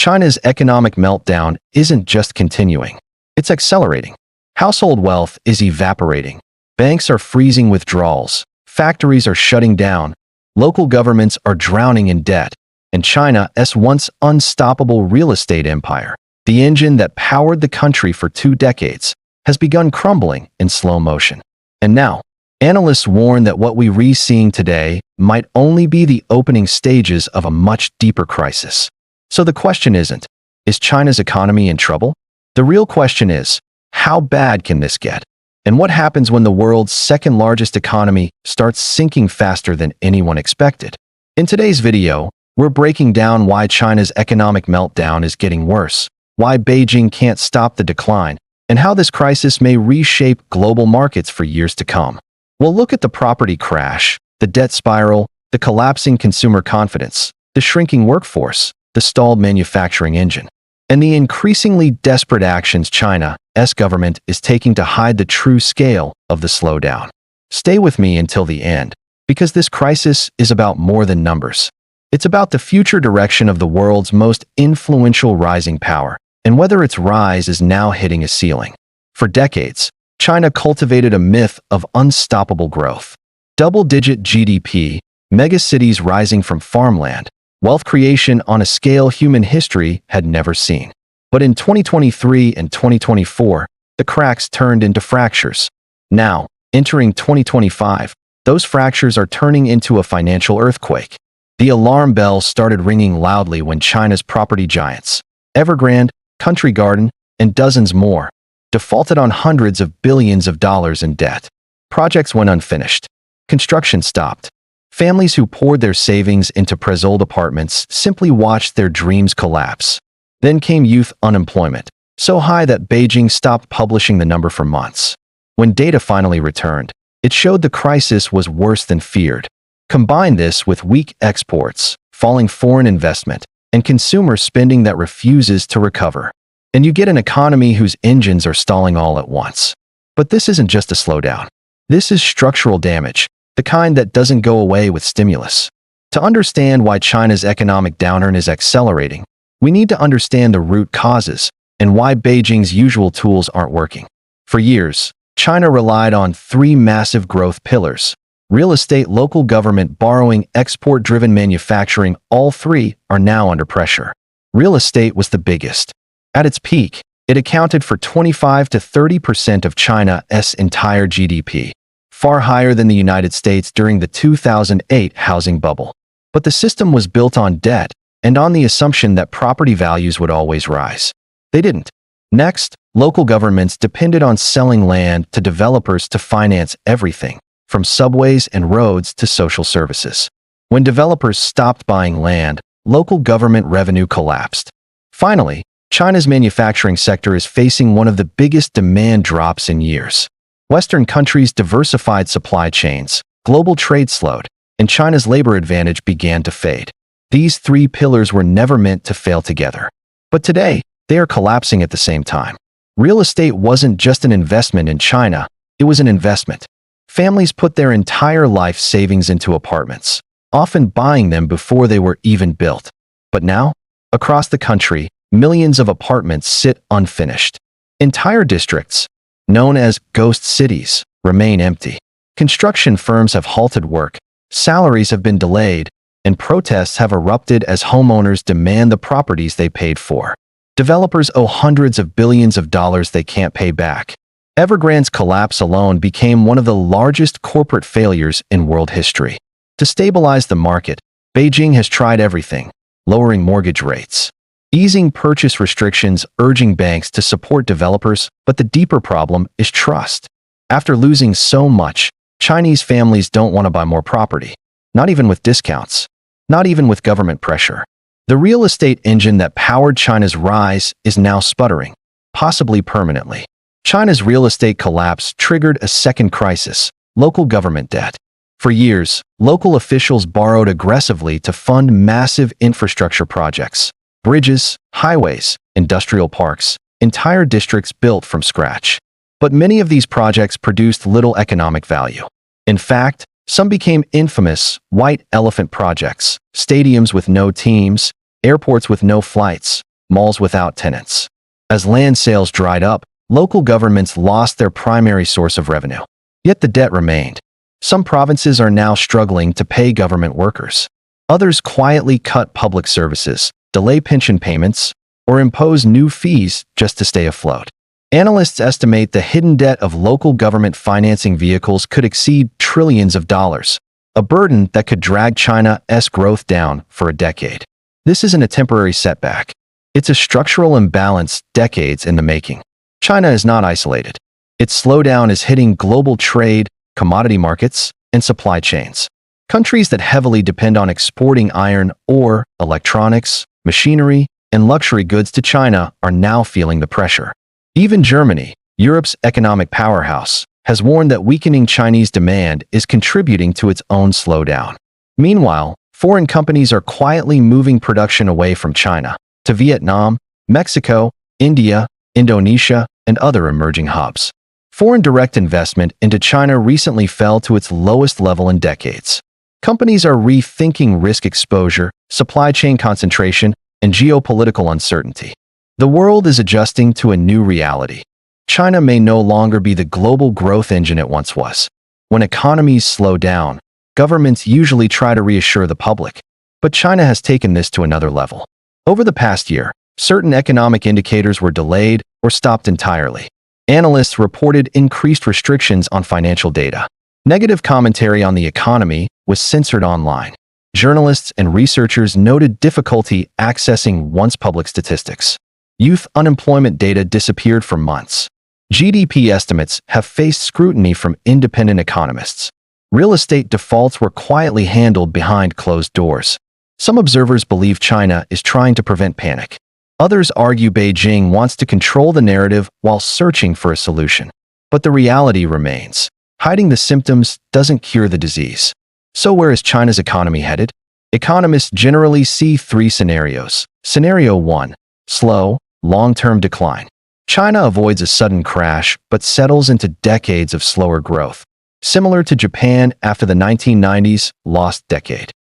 China's economic meltdown isn't just continuing, it's accelerating. Household wealth is evaporating. Banks are freezing withdrawals. Factories are shutting down. Local governments are drowning in debt. And China's once unstoppable real estate empire, the engine that powered the country for 2 decades, has begun crumbling in slow motion. And now, analysts warn that what we're seeing today might only be the opening stages of a much deeper crisis. So the question isn't, is China's economy in trouble? The real question is, how bad can this get? And what happens when the world's second largest economy starts sinking faster than anyone expected? In today's video, we're breaking down why China's economic meltdown is getting worse, why Beijing can't stop the decline, and how this crisis may reshape global markets for years to come. We'll look at the property crash, the debt spiral, the collapsing consumer confidence, the shrinking workforce, the stalled manufacturing engine, and the increasingly desperate actions China's government is taking to hide the true scale of the slowdown. Stay with me until the end, because this crisis is about more than numbers. It's about the future direction of the world's most influential rising power, and whether its rise is now hitting a ceiling. For decades, China cultivated a myth of unstoppable growth. Double-digit GDP, megacities rising from farmland, wealth creation on a scale human history had never seen. But in 2023 and 2024, the cracks turned into fractures. Now, entering 2025, those fractures are turning into a financial earthquake. The alarm bells started ringing loudly when China's property giants, Evergrande, Country Garden, and dozens more, defaulted on hundreds of billions of dollars in debt. Projects went unfinished. Construction stopped. Families who poured their savings into pre-sold apartments simply watched their dreams collapse. Then came youth unemployment, so high that Beijing stopped publishing the number for months. When data finally returned, it showed the crisis was worse than feared. Combine this with weak exports, falling foreign investment, and consumer spending that refuses to recover, and you get an economy whose engines are stalling all at once. But this isn't just a slowdown. This is structural damage, the kind that doesn't go away with stimulus. To understand why China's economic downturn is accelerating, we need to understand the root causes and why Beijing's usual tools aren't working. For years, China relied on 3 massive growth pillars: real estate, local government, borrowing, export-driven manufacturing. All 3 are now under pressure. Real estate was the biggest. At its peak, it accounted for 25 to 30% of China's entire GDP, far higher than the United States during the 2008 housing bubble. But the system was built on debt and on the assumption that property values would always rise. They didn't. Next, local governments depended on selling land to developers to finance everything, from subways and roads to social services. When developers stopped buying land, local government revenue collapsed. Finally, China's manufacturing sector is facing one of the biggest demand drops in years. Western countries diversified supply chains, global trade slowed, and China's labor advantage began to fade. These 3 pillars were never meant to fail together. But today, they are collapsing at the same time. Real estate wasn't just an investment in China, it was an investment. Families put their entire life savings into apartments, often buying them before they were even built. But now, across the country, millions of apartments sit unfinished. Entire districts, known as ghost cities, remain empty. Construction firms have halted work, salaries have been delayed, and protests have erupted as homeowners demand the properties they paid for. Developers owe hundreds of billions of dollars they can't pay back. Evergrande's collapse alone became one of the largest corporate failures in world history. To stabilize the market, Beijing has tried everything: lowering mortgage rates, easing purchase restrictions, urging banks to support developers, but the deeper problem is trust. After losing so much, Chinese families don't want to buy more property, not even with discounts, not even with government pressure. The real estate engine that powered China's rise is now sputtering, possibly permanently. China's real estate collapse triggered a second crisis: local government debt. For years, local officials borrowed aggressively to fund massive infrastructure projects: bridges, highways, industrial parks, entire districts built from scratch. But many of these projects produced little economic value. In fact, some became infamous white elephant projects: stadiums with no teams, airports with no flights, malls without tenants. As land sales dried up, local governments lost their primary source of revenue. Yet the debt remained. Some provinces are now struggling to pay government workers. Others quietly cut public services, delay pension payments, or impose new fees just to stay afloat. Analysts estimate the hidden debt of local government financing vehicles could exceed trillions of dollars, a burden that could drag China's growth down for a decade. This isn't a temporary setback. It's a structural imbalance decades in the making. China is not isolated. Its slowdown is hitting global trade, commodity markets, and supply chains. Countries that heavily depend on exporting iron ore, electronics, machinery, and luxury goods to China are now feeling the pressure. Even Germany, Europe's economic powerhouse, has warned that weakening Chinese demand is contributing to its own slowdown. Meanwhile, foreign companies are quietly moving production away from China to Vietnam, Mexico, India, Indonesia, and other emerging hubs. Foreign direct investment into China recently fell to its lowest level in decades. Companies are rethinking risk exposure, supply chain concentration, and geopolitical uncertainty. The world is adjusting to a new reality. China may no longer be the global growth engine it once was. When economies slow down, governments usually try to reassure the public, but China has taken this to another level. Over the past year, certain economic indicators were delayed or stopped entirely. Analysts reported increased restrictions on financial data. Negative commentary on the economy was censored online. Journalists and researchers noted difficulty accessing once public statistics. Youth unemployment data disappeared for months. GDP estimates have faced scrutiny from independent economists. Real estate defaults were quietly handled behind closed doors. Some observers believe China is trying to prevent panic. Others argue Beijing wants to control the narrative while searching for a solution. But the reality remains. Hiding the symptoms doesn't cure the disease. So where is China's economy headed? Economists generally see three scenarios. Scenario 1. Slow, long-term decline. China avoids a sudden crash but settles into decades of slower growth, similar to Japan after the 1990s lost decade.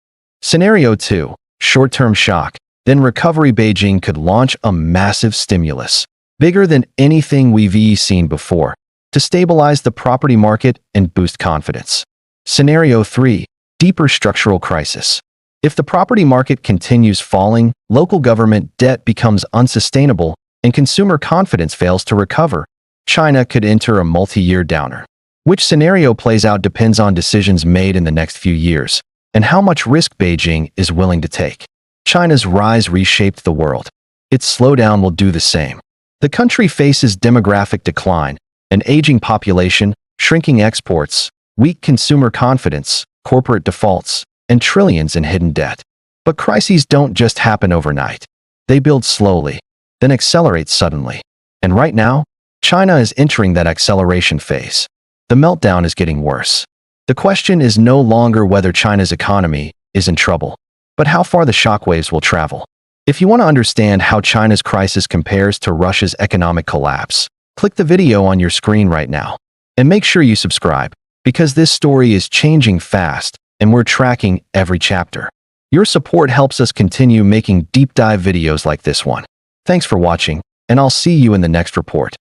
Scenario 2. Short-term shock. Then recovery. Beijing could launch a massive stimulus, bigger than anything we've seen before, to stabilize the property market and boost confidence. Scenario 3. Deeper structural crisis. If the property market continues falling, local government debt becomes unsustainable, and consumer confidence fails to recover, China could enter a multi-year downer. Which scenario plays out depends on decisions made in the next few years, and how much risk Beijing is willing to take. China's rise reshaped the world. Its slowdown will do the same. The country faces demographic decline, an aging population, shrinking exports, weak consumer confidence, corporate defaults, and trillions in hidden debt. But crises don't just happen overnight. They build slowly, then accelerate suddenly. And right now, China is entering that acceleration phase. The meltdown is getting worse. The question is no longer whether China's economy is in trouble, but how far the shockwaves will travel. If you want to understand how China's crisis compares to Russia's economic collapse, click the video on your screen right now. And make sure you subscribe, because this story is changing fast, and we're tracking every chapter. Your support helps us continue making deep dive videos like this one. Thanks for watching, and I'll see you in the next report.